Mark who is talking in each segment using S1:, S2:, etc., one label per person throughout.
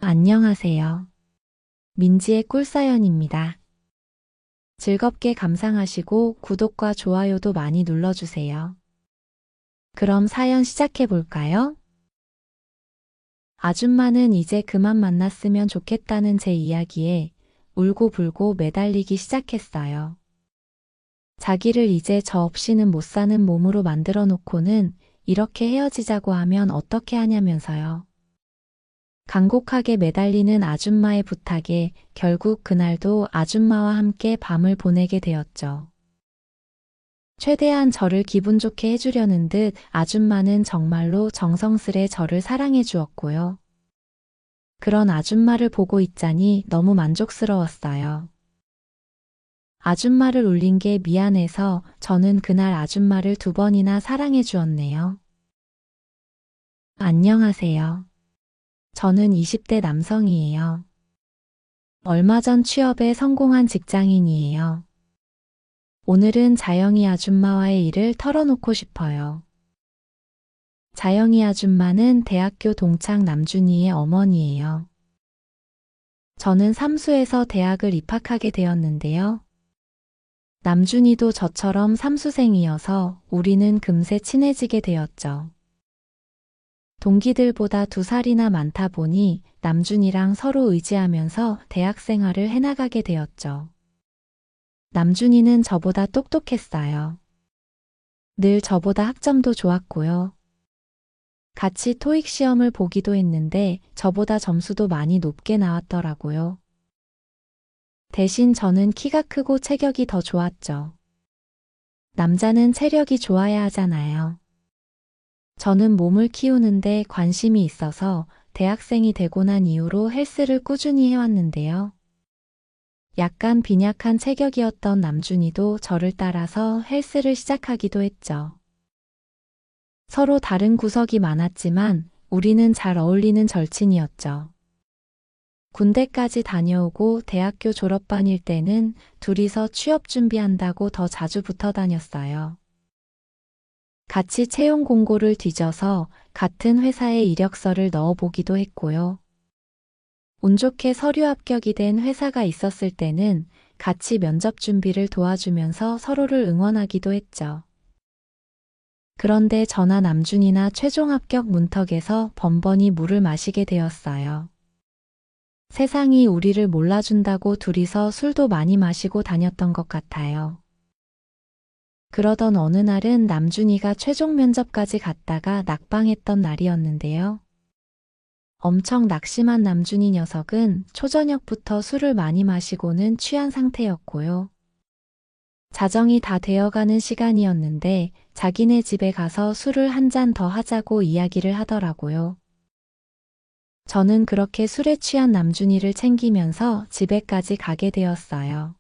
S1: 안녕하세요. 민지의 꿀사연입니다. 즐겁게 감상하시고 구독과 좋아요도 많이 눌러주세요. 그럼 사연 시작해 볼까요? 아줌마는 이제 그만 만났으면 좋겠다는 제 이야기에 울고불고 매달리기 시작했어요. 자기를 이제 저 없이는 못 사는 몸으로 만들어 놓고는 이렇게 헤어지자고 하면 어떻게 하냐면서요. 간곡하게 매달리는 아줌마의 부탁에 결국 그날도 아줌마와 함께 밤을 보내게 되었죠. 최대한 저를 기분 좋게 해주려는 듯 아줌마는 정말로 정성스레 저를 사랑해 주었고요. 그런 아줌마를 보고 있자니 너무 만족스러웠어요. 아줌마를 울린 게 미안해서 저는 그날 아줌마를 2번이나 사랑해 주었네요. 안녕하세요. 저는 20대 남성이에요. 얼마 전 취업에 성공한 직장인이에요. 오늘은 자영이 아줌마와의 일을 털어놓고 싶어요. 자영이 아줌마는 대학교 동창 남준이의 어머니예요. 저는 삼수에서 대학을 입학하게 되었는데요. 남준이도 저처럼 삼수생이어서 우리는 금세 친해지게 되었죠. 동기들보다 2살이나 많다 보니 남준이랑 서로 의지하면서 대학 생활을 해나가게 되었죠. 남준이는 저보다 똑똑했어요. 늘 저보다 학점도 좋았고요. 같이 토익 시험을 보기도 했는데 저보다 점수도 많이 높게 나왔더라고요. 대신 저는 키가 크고 체격이 더 좋았죠. 남자는 체력이 좋아야 하잖아요. 저는 몸을 키우는데 관심이 있어서 대학생이 되고 난 이후로 헬스를 꾸준히 해왔는데요. 약간 빈약한 체격이었던 남준이도 저를 따라서 헬스를 시작하기도 했죠. 서로 다른 구석이 많았지만 우리는 잘 어울리는 절친이었죠. 군대까지 다녀오고 대학교 졸업반일 때는 둘이서 취업 준비한다고 더 자주 붙어 다녔어요. 같이 채용 공고를 뒤져서 같은 회사에 이력서를 넣어보기도 했고요. 운 좋게 서류 합격이 된 회사가 있었을 때는 같이 면접 준비를 도와주면서 서로를 응원하기도 했죠. 그런데 저나 남준이나 최종 합격 문턱에서 번번이 물을 마시게 되었어요. 세상이 우리를 몰라준다고 둘이서 술도 많이 마시고 다녔던 것 같아요. 그러던 어느 날은 남준이가 최종 면접까지 갔다가 낙방했던 날이었는데요. 엄청 낙심한 남준이 녀석은 초저녁부터 술을 많이 마시고는 취한 상태였고요. 자정이 다 되어가는 시간이었는데 자기네 집에 가서 술을 한 잔 더 하자고 이야기를 하더라고요. 저는 그렇게 술에 취한 남준이를 챙기면서 집에까지 가게 되었어요.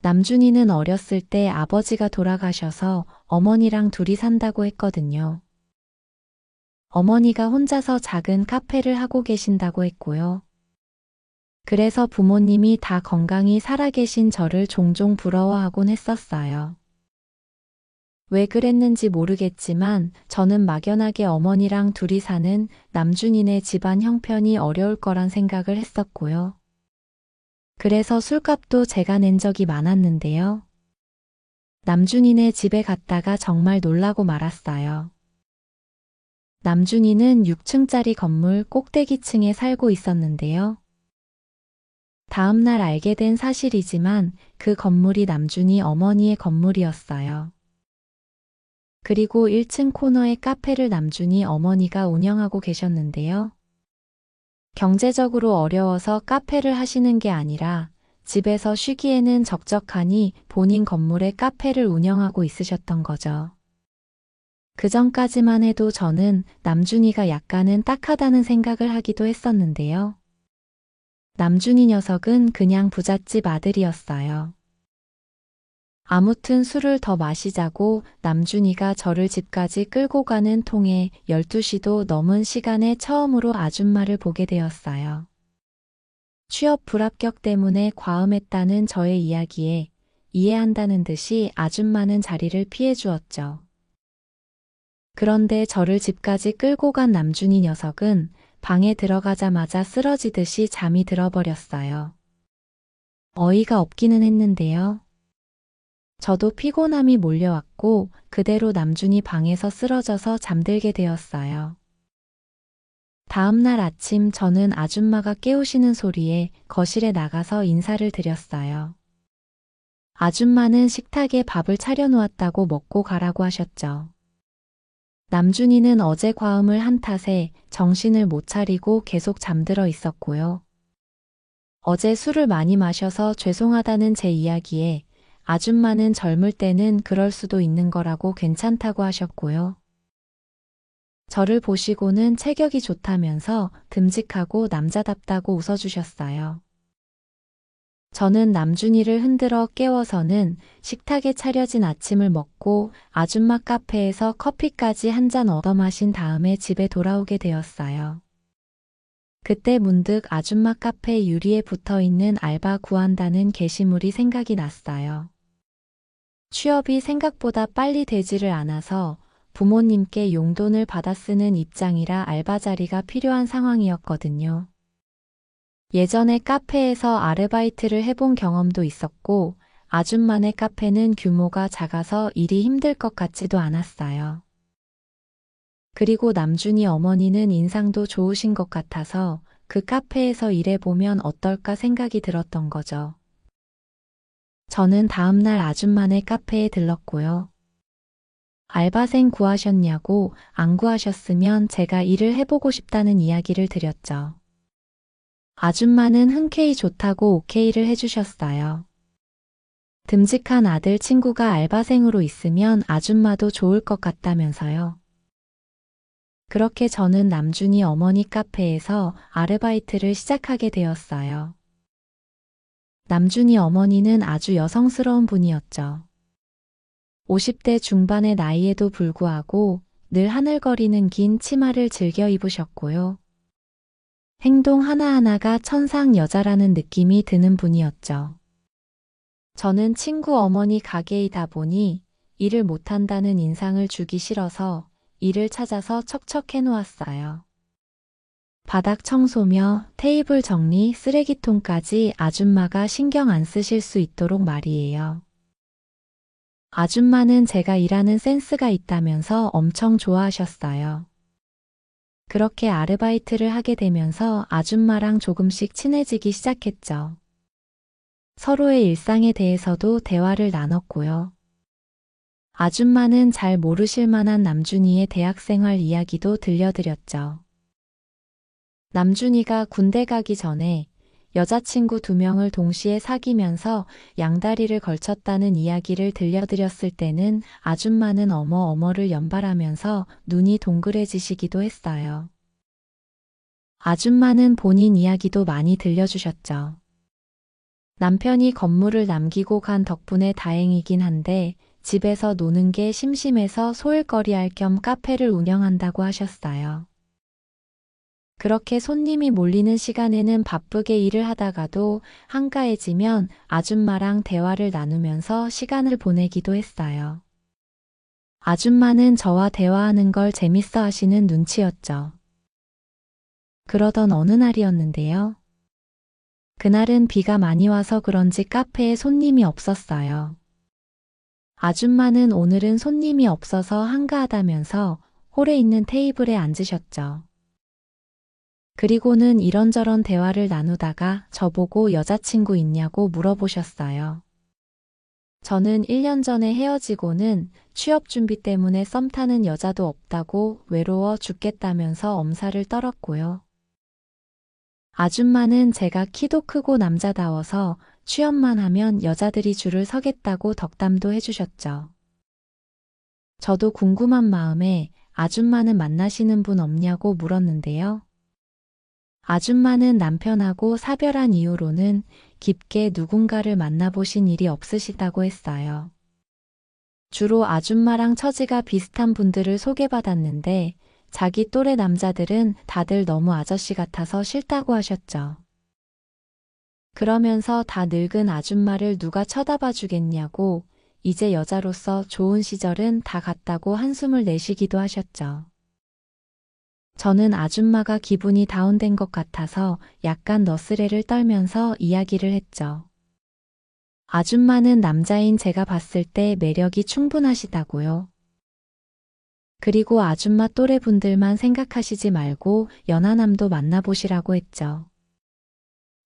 S1: 남준이는 어렸을 때 아버지가 돌아가셔서 어머니랑 둘이 산다고 했거든요. 어머니가 혼자서 작은 카페를 하고 계신다고 했고요. 그래서 부모님이 다 건강히 살아계신 저를 종종 부러워하곤 했었어요. 왜 그랬는지 모르겠지만 저는 막연하게 어머니랑 둘이 사는 남준이네 집안 형편이 어려울 거란 생각을 했었고요. 그래서 술값도 제가 낸 적이 많았는데요. 남준이네 집에 갔다가 정말 놀라고 말았어요. 남준이는 6층짜리 건물 꼭대기층에 살고 있었는데요. 다음날 알게 된 사실이지만 그 건물이 남준이 어머니의 건물이었어요. 그리고 1층 코너에 카페를 남준이 어머니가 운영하고 계셨는데요. 경제적으로 어려워서 카페를 하시는 게 아니라 집에서 쉬기에는 적적하니 본인 건물에 카페를 운영하고 있으셨던 거죠. 그 전까지만 해도 저는 남준이가 약간은 딱하다는 생각을 하기도 했었는데요. 남준이 녀석은 그냥 부잣집 아들이었어요. 아무튼 술을 더 마시자고 남준이가 저를 집까지 끌고 가는 통에 12시도 넘은 시간에 처음으로 아줌마를 보게 되었어요. 취업 불합격 때문에 과음했다는 저의 이야기에 이해한다는 듯이 아줌마는 자리를 피해 주었죠. 그런데 저를 집까지 끌고 간 남준이 녀석은 방에 들어가자마자 쓰러지듯이 잠이 들어버렸어요. 어이가 없기는 했는데요. 저도 피곤함이 몰려왔고 그대로 남준이 방에서 쓰러져서 잠들게 되었어요. 다음날 아침 저는 아줌마가 깨우시는 소리에 거실에 나가서 인사를 드렸어요. 아줌마는 식탁에 밥을 차려놓았다고 먹고 가라고 하셨죠. 남준이는 어제 과음을 한 탓에 정신을 못 차리고 계속 잠들어 있었고요. 어제 술을 많이 마셔서 죄송하다는 제 이야기에 아줌마는 젊을 때는 그럴 수도 있는 거라고 괜찮다고 하셨고요. 저를 보시고는 체격이 좋다면서 듬직하고 남자답다고 웃어주셨어요. 저는 남준이를 흔들어 깨워서는 식탁에 차려진 아침을 먹고 아줌마 카페에서 커피까지 한 잔 얻어 마신 다음에 집에 돌아오게 되었어요. 그때 문득 아줌마 카페 유리에 붙어있는 알바 구한다는 게시물이 생각이 났어요. 취업이 생각보다 빨리 되지를 않아서 부모님께 용돈을 받아 쓰는 입장이라 알바 자리가 필요한 상황이었거든요. 예전에 카페에서 아르바이트를 해본 경험도 있었고 아줌마네 카페는 규모가 작아서 일이 힘들 것 같지도 않았어요. 그리고 남준이 어머니는 인상도 좋으신 것 같아서 그 카페에서 일해보면 어떨까 생각이 들었던 거죠. 저는 다음날 아줌마네 카페에 들렀고요. 알바생 구하셨냐고 안 구하셨으면 제가 일을 해보고 싶다는 이야기를 드렸죠. 아줌마는 흔쾌히 좋다고 오케이를 해주셨어요. 듬직한 아들 친구가 알바생으로 있으면 아줌마도 좋을 것 같다면서요. 그렇게 저는 남준이 어머니 카페에서 아르바이트를 시작하게 되었어요. 남준이 어머니는 아주 여성스러운 분이었죠. 50대 중반의 나이에도 불구하고 늘 하늘거리는 긴 치마를 즐겨 입으셨고요. 행동 하나하나가 천상 여자라는 느낌이 드는 분이었죠. 저는 친구 어머니 가게이다 보니 일을 못한다는 인상을 주기 싫어서 일을 찾아서 척척 해놓았어요. 바닥 청소며 테이블 정리, 쓰레기통까지 아줌마가 신경 안 쓰실 수 있도록 말이에요. 아줌마는 제가 일하는 센스가 있다면서 엄청 좋아하셨어요. 그렇게 아르바이트를 하게 되면서 아줌마랑 조금씩 친해지기 시작했죠. 서로의 일상에 대해서도 대화를 나눴고요. 아줌마는 잘 모르실 만한 남준이의 대학생활 이야기도 들려드렸죠. 남준이가 군대 가기 전에 여자친구 2명을 동시에 사귀면서 양다리를 걸쳤다는 이야기를 들려드렸을 때는 아줌마는 어머를 연발하면서 눈이 동그래지시기도 했어요. 아줌마는 본인 이야기도 많이 들려주셨죠. 남편이 건물을 남기고 간 덕분에 다행이긴 한데 집에서 노는 게 심심해서 소일거리 할 겸 카페를 운영한다고 하셨어요. 그렇게 손님이 몰리는 시간에는 바쁘게 일을 하다가도 한가해지면 아줌마랑 대화를 나누면서 시간을 보내기도 했어요. 아줌마는 저와 대화하는 걸 재밌어 하시는 눈치였죠. 그러던 어느 날이었는데요. 그날은 비가 많이 와서 그런지 카페에 손님이 없었어요. 아줌마는 오늘은 손님이 없어서 한가하다면서 홀에 있는 테이블에 앉으셨죠. 그리고는 이런저런 대화를 나누다가 저보고 여자친구 있냐고 물어보셨어요. 저는 1년 전에 헤어지고는 취업 준비 때문에 썸 타는 여자도 없다고 외로워 죽겠다면서 엄살을 떨었고요. 아줌마는 제가 키도 크고 남자다워서 취업만 하면 여자들이 줄을 서겠다고 덕담도 해주셨죠. 저도 궁금한 마음에 아줌마는 만나시는 분 없냐고 물었는데요. 아줌마는 남편하고 사별한 이후로는 깊게 누군가를 만나보신 일이 없으시다고 했어요. 주로 아줌마랑 처지가 비슷한 분들을 소개받았는데 자기 또래 남자들은 다들 너무 아저씨 같아서 싫다고 하셨죠. 그러면서 다 늙은 아줌마를 누가 쳐다봐 주겠냐고 이제 여자로서 좋은 시절은 다 갔다고 한숨을 내쉬기도 하셨죠. 저는 아줌마가 기분이 다운된 것 같아서 약간 너스레를 떨면서 이야기를 했죠. 아줌마는 남자인 제가 봤을 때 매력이 충분하시다고요. 그리고 아줌마 또래 분들만 생각하시지 말고 연하남도 만나보시라고 했죠.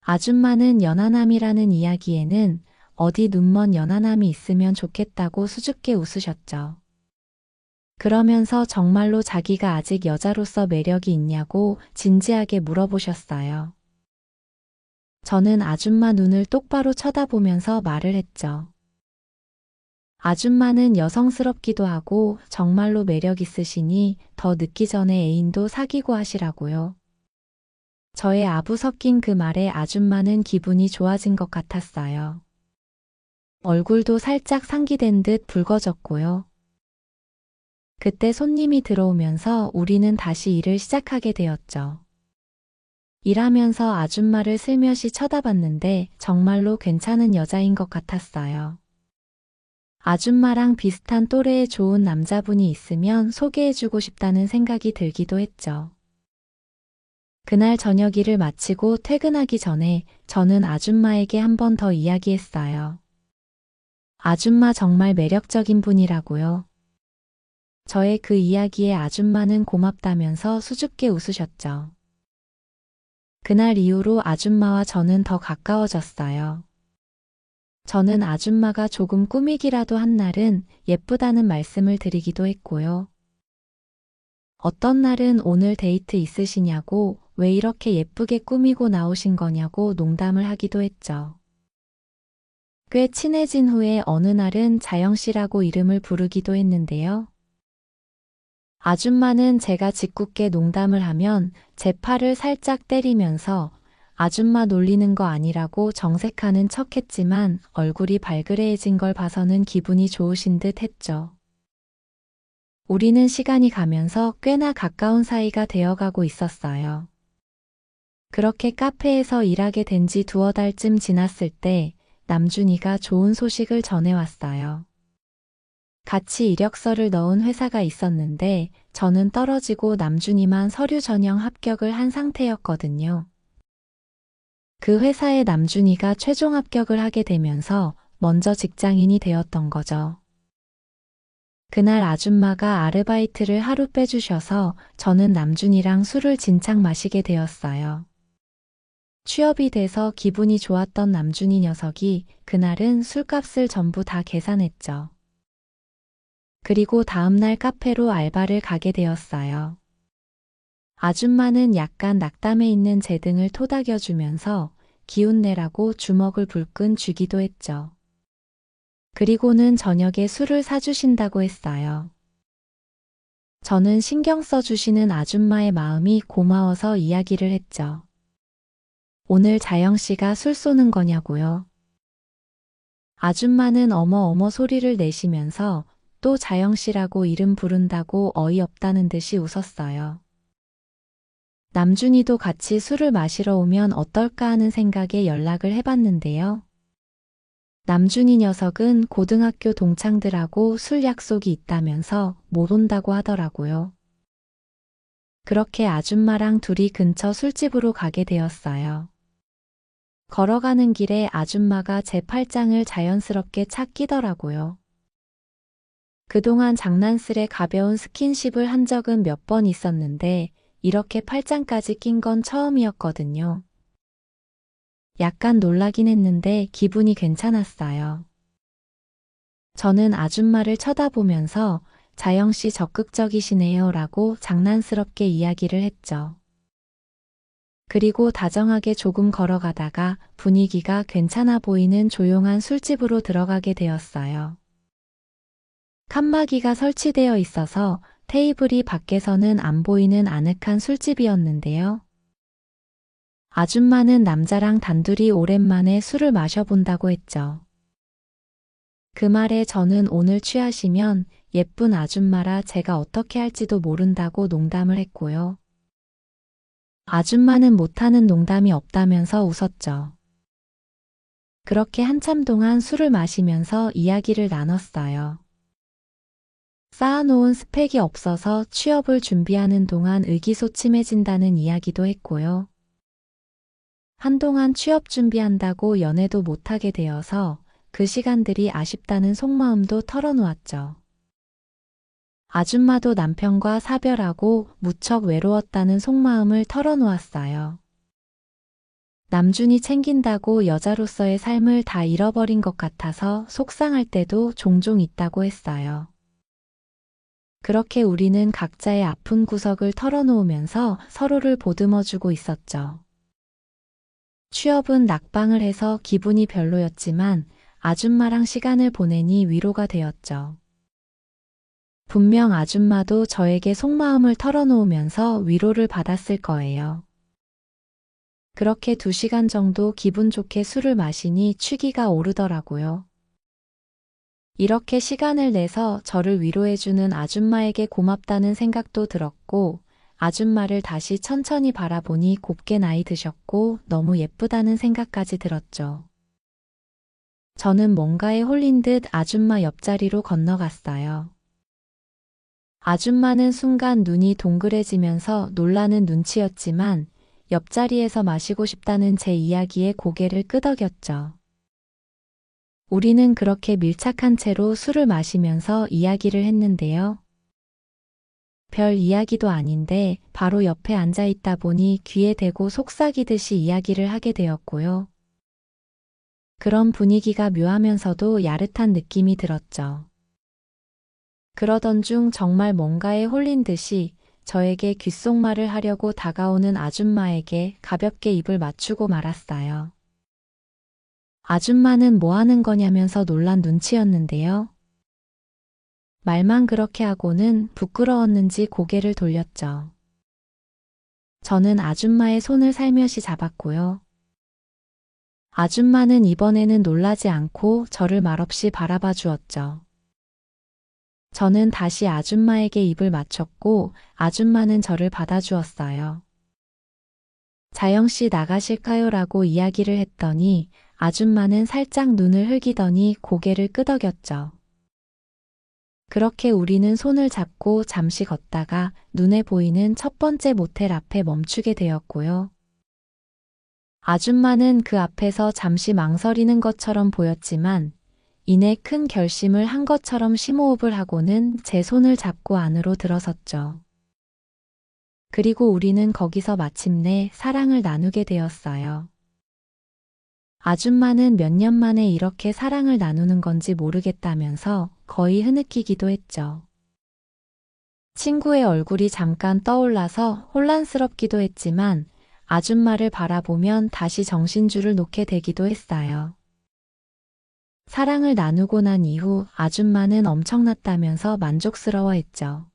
S1: 아줌마는 연하남이라는 이야기에는 어디 눈먼 연하남이 있으면 좋겠다고 수줍게 웃으셨죠. 그러면서 정말로 자기가 아직 여자로서 매력이 있냐고 진지하게 물어보셨어요. 저는 아줌마 눈을 똑바로 쳐다보면서 말을 했죠. 아줌마는 여성스럽기도 하고 정말로 매력 있으시니 더 늦기 전에 애인도 사귀고 하시라고요. 저의 아부 섞인 그 말에 아줌마는 기분이 좋아진 것 같았어요. 얼굴도 살짝 상기된 듯 붉어졌고요. 그때 손님이 들어오면서 우리는 다시 일을 시작하게 되었죠. 일하면서 아줌마를 슬며시 쳐다봤는데 정말로 괜찮은 여자인 것 같았어요. 아줌마랑 비슷한 또래의 좋은 남자분이 있으면 소개해주고 싶다는 생각이 들기도 했죠. 그날 저녁 일을 마치고 퇴근하기 전에 저는 아줌마에게 한 번 더 이야기했어요. 아줌마 정말 매력적인 분이라고요. 저의 그 이야기에 아줌마는 고맙다면서 수줍게 웃으셨죠. 그날 이후로 아줌마와 저는 더 가까워졌어요. 저는 아줌마가 조금 꾸미기라도 한 날은 예쁘다는 말씀을 드리기도 했고요. 어떤 날은 오늘 데이트 있으시냐고 왜 이렇게 예쁘게 꾸미고 나오신 거냐고 농담을 하기도 했죠. 꽤 친해진 후에 어느 날은 자영 씨라고 이름을 부르기도 했는데요. 아줌마는 제가 짓궂게 농담을 하면 제 팔을 살짝 때리면서 아줌마 놀리는 거 아니라고 정색하는 척 했지만 얼굴이 발그레해진 걸 봐서는 기분이 좋으신 듯 했죠. 우리는 시간이 가면서 꽤나 가까운 사이가 되어가고 있었어요. 그렇게 카페에서 일하게 된 지 두어 달쯤 지났을 때 남준이가 좋은 소식을 전해왔어요. 같이 이력서를 넣은 회사가 있었는데 저는 떨어지고 남준이만 서류 전형 합격을 한 상태였거든요. 그 회사에 남준이가 최종 합격을 하게 되면서 먼저 직장인이 되었던 거죠. 그날 아줌마가 아르바이트를 하루 빼주셔서 저는 남준이랑 술을 진창 마시게 되었어요. 취업이 돼서 기분이 좋았던 남준이 녀석이 그날은 술값을 전부 다 계산했죠. 그리고 다음날 카페로 알바를 가게 되었어요. 아줌마는 약간 낙담해 있는 제 등을 토닥여주면서 기운 내라고 주먹을 불끈 쥐기도 했죠. 그리고는 저녁에 술을 사주신다고 했어요. 저는 신경 써주시는 아줌마의 마음이 고마워서 이야기를 했죠. 오늘 자영 씨가 술 쏘는 거냐고요. 아줌마는 어머 소리를 내시면서 또 자영 씨라고 이름 부른다고 어이없다는 듯이 웃었어요. 남준이도 같이 술을 마시러 오면 어떨까 하는 생각에 연락을 해봤는데요. 남준이 녀석은 고등학교 동창들하고 술 약속이 있다면서 못 온다고 하더라고요. 그렇게 아줌마랑 둘이 근처 술집으로 가게 되었어요. 걸어가는 길에 아줌마가 제 팔짱을 자연스럽게 착 끼더라고요. 그동안 장난스레 가벼운 스킨십을 한 적은 몇 번 있었는데 이렇게 팔짱까지 낀 건 처음이었거든요. 약간 놀라긴 했는데 기분이 괜찮았어요. 저는 아줌마를 쳐다보면서 자영 씨 적극적이시네요 라고 장난스럽게 이야기를 했죠. 그리고 다정하게 조금 걸어가다가 분위기가 괜찮아 보이는 조용한 술집으로 들어가게 되었어요. 칸막이가 설치되어 있어서 테이블이 밖에서는 안 보이는 아늑한 술집이었는데요. 아줌마는 남자랑 단둘이 오랜만에 술을 마셔본다고 했죠. 그 말에 저는 오늘 취하시면 예쁜 아줌마라 제가 어떻게 할지도 모른다고 농담을 했고요. 아줌마는 못하는 농담이 없다면서 웃었죠. 그렇게 한참 동안 술을 마시면서 이야기를 나눴어요. 쌓아놓은 스펙이 없어서 취업을 준비하는 동안 의기소침해진다는 이야기도 했고요. 한동안 취업 준비한다고 연애도 못하게 되어서 그 시간들이 아쉽다는 속마음도 털어놓았죠. 아줌마도 남편과 사별하고 무척 외로웠다는 속마음을 털어놓았어요. 남준이 챙긴다고 여자로서의 삶을 다 잃어버린 것 같아서 속상할 때도 종종 있다고 했어요. 그렇게 우리는 각자의 아픈 구석을 털어놓으면서 서로를 보듬어주고 있었죠. 취업은 낙방을 해서 기분이 별로였지만 아줌마랑 시간을 보내니 위로가 되었죠. 분명 아줌마도 저에게 속마음을 털어놓으면서 위로를 받았을 거예요. 그렇게 2시간 정도 기분 좋게 술을 마시니 취기가 오르더라고요. 이렇게 시간을 내서 저를 위로해주는 아줌마에게 고맙다는 생각도 들었고, 아줌마를 다시 천천히 바라보니 곱게 나이 드셨고 너무 예쁘다는 생각까지 들었죠. 저는 뭔가에 홀린 듯 아줌마 옆자리로 건너갔어요. 아줌마는 순간 눈이 동그래지면서 놀라는 눈치였지만 옆자리에서 마시고 싶다는 제 이야기에 고개를 끄덕였죠. 우리는 그렇게 밀착한 채로 술을 마시면서 이야기를 했는데요. 별 이야기도 아닌데 바로 옆에 앉아 있다 보니 귀에 대고 속삭이듯이 이야기를 하게 되었고요. 그런 분위기가 묘하면서도 야릇한 느낌이 들었죠. 그러던 중 정말 뭔가에 홀린 듯이 저에게 귓속말을 하려고 다가오는 아줌마에게 가볍게 입을 맞추고 말았어요. 아줌마는 뭐 하는 거냐면서 놀란 눈치였는데요. 말만 그렇게 하고는 부끄러웠는지 고개를 돌렸죠. 저는 아줌마의 손을 살며시 잡았고요. 아줌마는 이번에는 놀라지 않고 저를 말없이 바라봐 주었죠. 저는 다시 아줌마에게 입을 맞췄고 아줌마는 저를 받아주었어요. 자영씨 나가실까요? 라고 이야기를 했더니 아줌마는 살짝 눈을 흘기더니 고개를 끄덕였죠. 그렇게 우리는 손을 잡고 잠시 걷다가 눈에 보이는 첫 번째 모텔 앞에 멈추게 되었고요. 아줌마는 그 앞에서 잠시 망설이는 것처럼 보였지만 이내 큰 결심을 한 것처럼 심호흡을 하고는 제 손을 잡고 안으로 들어섰죠. 그리고 우리는 거기서 마침내 사랑을 나누게 되었어요. 아줌마는 몇 년 만에 이렇게 사랑을 나누는 건지 모르겠다면서 거의 흐느끼기도 했죠. 친구의 얼굴이 잠깐 떠올라서 혼란스럽기도 했지만 아줌마를 바라보면 다시 정신줄을 놓게 되기도 했어요. 사랑을 나누고 난 이후 아줌마는 엄청났다면서 만족스러워했죠.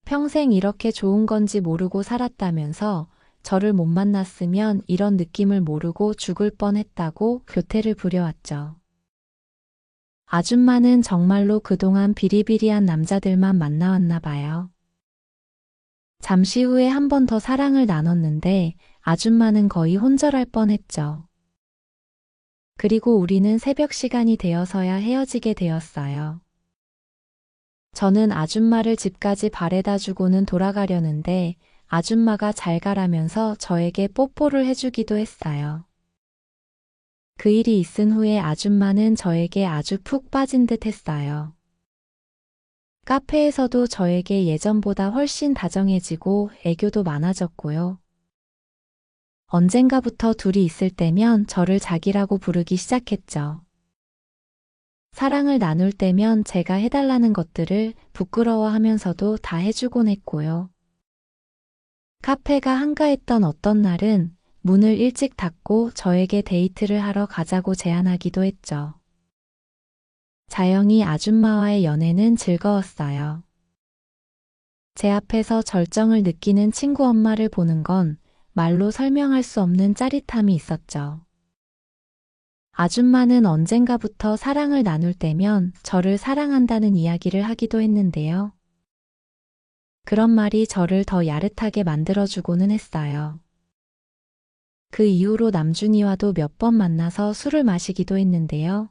S1: 평생 이렇게 좋은 건지 모르고 살았다면서 저를 못 만났으면 이런 느낌을 모르고 죽을 뻔했다고 교태를 부려왔죠. 아줌마는 정말로 그동안 비리비리한 남자들만 만나왔나 봐요. 잠시 후에 한 번 더 사랑을 나눴는데 아줌마는 거의 혼절할 뻔했죠. 그리고 우리는 새벽 시간이 되어서야 헤어지게 되었어요. 저는 아줌마를 집까지 바래다 주고는 돌아가려는데 아줌마가 잘 가라면서 저에게 뽀뽀를 해주기도 했어요. 그 일이 있은 후에 아줌마는 저에게 아주 푹 빠진 듯 했어요. 카페에서도 저에게 예전보다 훨씬 다정해지고 애교도 많아졌고요. 언젠가부터 둘이 있을 때면 저를 자기라고 부르기 시작했죠. 사랑을 나눌 때면 제가 해달라는 것들을 부끄러워하면서도 다 해주곤 했고요. 카페가 한가했던 어떤 날은 문을 일찍 닫고 저에게 데이트를 하러 가자고 제안하기도 했죠. 자영이 아줌마와의 연애는 즐거웠어요. 제 앞에서 절정을 느끼는 친구 엄마를 보는 건 말로 설명할 수 없는 짜릿함이 있었죠. 아줌마는 언젠가부터 사랑을 나눌 때면 저를 사랑한다는 이야기를 하기도 했는데요. 그런 말이 저를 더 야릇하게 만들어주고는 했어요. 그 이후로 남준이와도 몇 번 만나서 술을 마시기도 했는데요.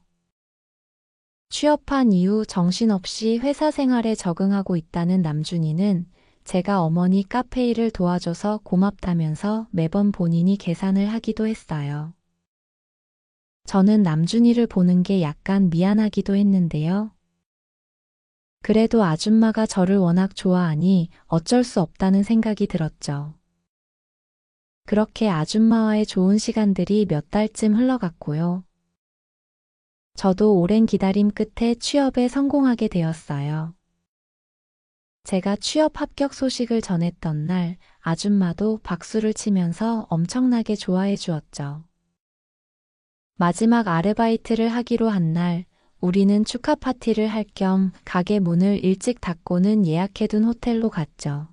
S1: 취업한 이후 정신없이 회사 생활에 적응하고 있다는 남준이는 제가 어머니 카페 일을 도와줘서 고맙다면서 매번 본인이 계산을 하기도 했어요. 저는 남준이를 보는 게 약간 미안하기도 했는데요. 그래도 아줌마가 저를 워낙 좋아하니 어쩔 수 없다는 생각이 들었죠. 그렇게 아줌마와의 좋은 시간들이 몇 달쯤 흘러갔고요. 저도 오랜 기다림 끝에 취업에 성공하게 되었어요. 제가 취업 합격 소식을 전했던 날 아줌마도 박수를 치면서 엄청나게 좋아해 주었죠. 마지막 아르바이트를 하기로 한 날 우리는 축하 파티를 할 겸 가게 문을 일찍 닫고는 예약해둔 호텔로 갔죠.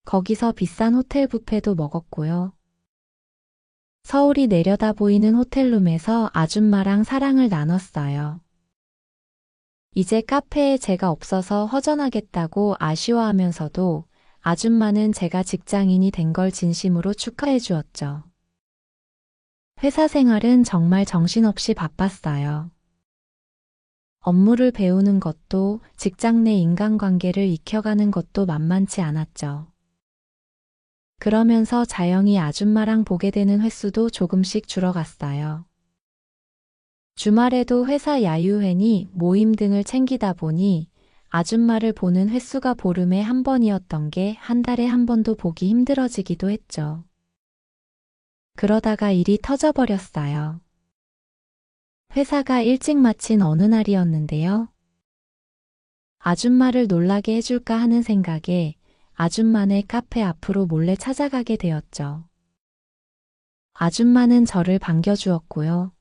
S1: 거기서 비싼 호텔 뷔페도 먹었고요. 서울이 내려다 보이는 호텔룸에서 아줌마랑 사랑을 나눴어요. 이제 카페에 제가 없어서 허전하겠다고 아쉬워하면서도 아줌마는 제가 직장인이 된 걸 진심으로 축하해 주었죠. 회사 생활은 정말 정신없이 바빴어요. 업무를 배우는 것도 직장 내 인간관계를 익혀가는 것도 만만치 않았죠. 그러면서 자영이 아줌마랑 보게 되는 횟수도 조금씩 줄어갔어요. 주말에도 회사 야유회니 모임 등을 챙기다 보니 아줌마를 보는 횟수가 보름에 한 번이었던 게 한 달에 한 번도 보기 힘들어지기도 했죠. 그러다가 일이 터져버렸어요. 회사가 일찍 마친 어느 날이었는데요. 아줌마를 놀라게 해줄까 하는 생각에 아줌마네 카페 앞으로 몰래 찾아가게 되었죠. 아줌마는 저를 반겨주었고요.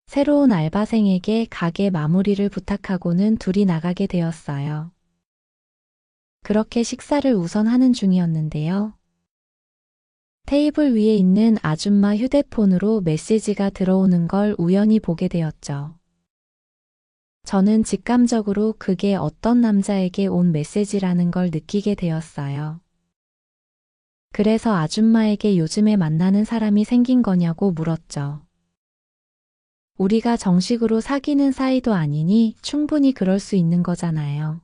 S1: 새로운 알바생에게 가게 마무리를 부탁하고는 둘이 나가게 되었어요. 그렇게 식사를 우선 하는 중이었는데요. 테이블 위에 있는 아줌마 휴대폰으로 메시지가 들어오는 걸 우연히 보게 되었죠. 저는 직감적으로 그게 어떤 남자에게 온 메시지라는 걸 느끼게 되었어요. 그래서 아줌마에게 요즘에 만나는 사람이 생긴 거냐고 물었죠. 우리가 정식으로 사귀는 사이도 아니니 충분히 그럴 수 있는 거잖아요.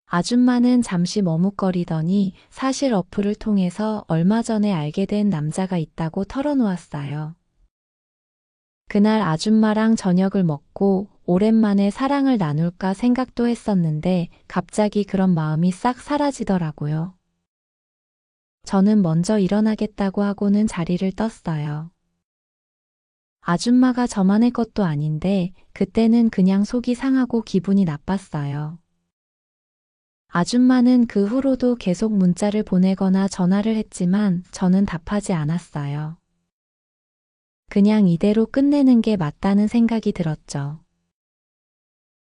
S1: 아줌마는 잠시 머뭇거리더니 사실 어플을 통해서 얼마 전에 알게 된 남자가 있다고 털어놓았어요. 그날 아줌마랑 저녁을 먹고 오랜만에 사랑을 나눌까 생각도 했었는데 갑자기 그런 마음이 싹 사라지더라고요. 저는 먼저 일어나겠다고 하고는 자리를 떴어요. 아줌마가 저만의 것도 아닌데 그때는 그냥 속이 상하고 기분이 나빴어요. 아줌마는 그 후로도 계속 문자를 보내거나 전화를 했지만 저는 답하지 않았어요. 그냥 이대로 끝내는 게 맞다는 생각이 들었죠.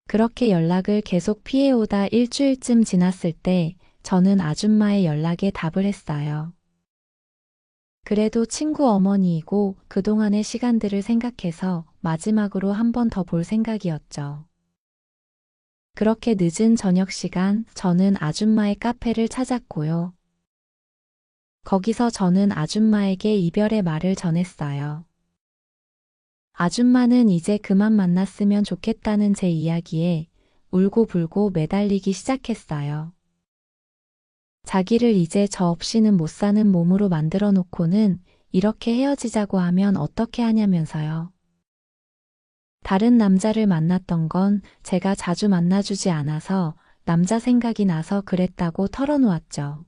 S1: 그렇게 연락을 계속 피해오다 일주일쯤 지났을 때 저는 아줌마의 연락에 답을 했어요. 그래도 친구 어머니이고 그동안의 시간들을 생각해서 마지막으로 한 번 더 볼 생각이었죠. 그렇게 늦은 저녁 시간 저는 아줌마의 카페를 찾았고요. 거기서 저는 아줌마에게 이별의 말을 전했어요. 아줌마는 이제 그만 만났으면 좋겠다는 제 이야기에 울고불고 매달리기 시작했어요. 자기를 이제 저 없이는 못 사는 몸으로 만들어 놓고는 이렇게 헤어지자고 하면 어떻게 하냐면서요. 다른 남자를 만났던 건 제가 자주 만나주지 않아서 남자 생각이 나서 그랬다고 털어놓았죠.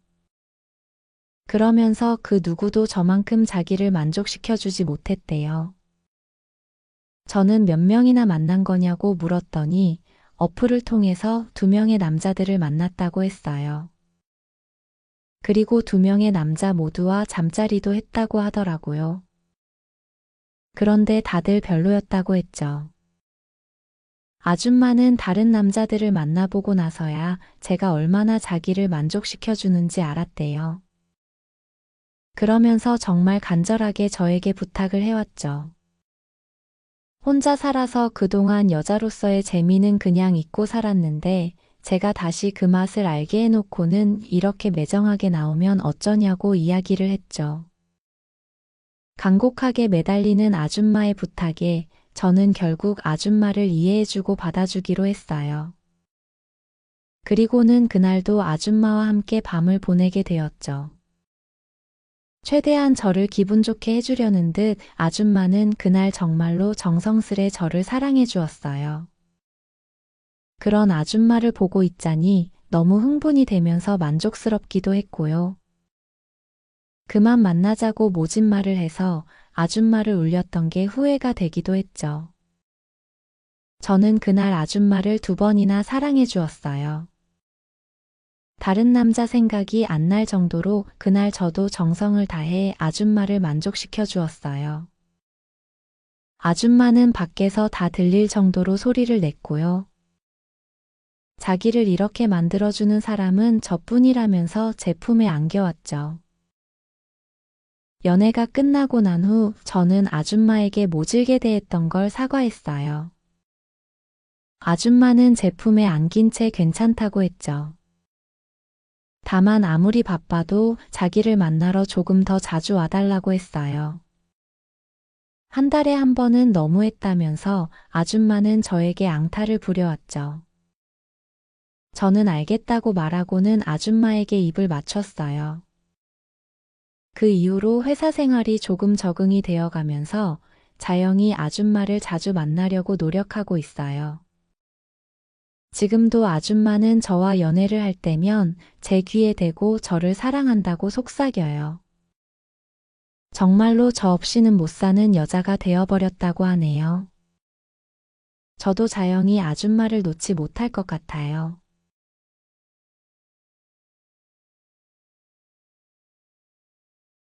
S1: 그러면서 그 누구도 저만큼 자기를 만족시켜주지 못했대요. 저는 몇 명이나 만난 거냐고 물었더니 어플을 통해서 2명의 남자들을 만났다고 했어요. 그리고 2명의 남자 모두와 잠자리도 했다고 하더라고요. 그런데 다들 별로였다고 했죠. 아줌마는 다른 남자들을 만나보고 나서야 제가 얼마나 자기를 만족시켜주는지 알았대요. 그러면서 정말 간절하게 저에게 부탁을 해왔죠. 혼자 살아서 그동안 여자로서의 재미는 그냥 잊고 살았는데 제가 다시 그 맛을 알게 해놓고는 이렇게 매정하게 나오면 어쩌냐고 이야기를 했죠. 간곡하게 매달리는 아줌마의 부탁에 저는 결국 아줌마를 이해해주고 받아주기로 했어요. 그리고는 그날도 아줌마와 함께 밤을 보내게 되었죠. 최대한 저를 기분 좋게 해주려는 듯 아줌마는 그날 정말로 정성스레 저를 사랑해 주었어요. 그런 아줌마를 보고 있자니 너무 흥분이 되면서 만족스럽기도 했고요. 그만 만나자고 모진 말을 해서 아줌마를 울렸던 게 후회가 되기도 했죠. 저는 그날 아줌마를 2번이나 사랑해 주었어요. 다른 남자 생각이 안 날 정도로 그날 저도 정성을 다해 아줌마를 만족시켜 주었어요. 아줌마는 밖에서 다 들릴 정도로 소리를 냈고요. 자기를 이렇게 만들어주는 사람은 저뿐이라면서 제 품에 안겨왔죠. 연애가 끝나고 난 후 저는 아줌마에게 모질게 대했던 걸 사과했어요. 아줌마는 제 품에 안긴 채 괜찮다고 했죠. 다만 아무리 바빠도 자기를 만나러 조금 더 자주 와달라고 했어요. 한 달에 한 번은 너무했다면서 아줌마는 저에게 앙탈을 부려왔죠. 저는 알겠다고 말하고는 아줌마에게 입을 맞췄어요. 그 이후로 회사 생활이 조금 적응이 되어가면서 자영이 아줌마를 자주 만나려고 노력하고 있어요. 지금도 아줌마는 저와 연애를 할 때면 제 귀에 대고 저를 사랑한다고 속삭여요. 정말로 저 없이는 못 사는 여자가 되어버렸다고 하네요. 저도 자영이 아줌마를 놓지 못할 것 같아요.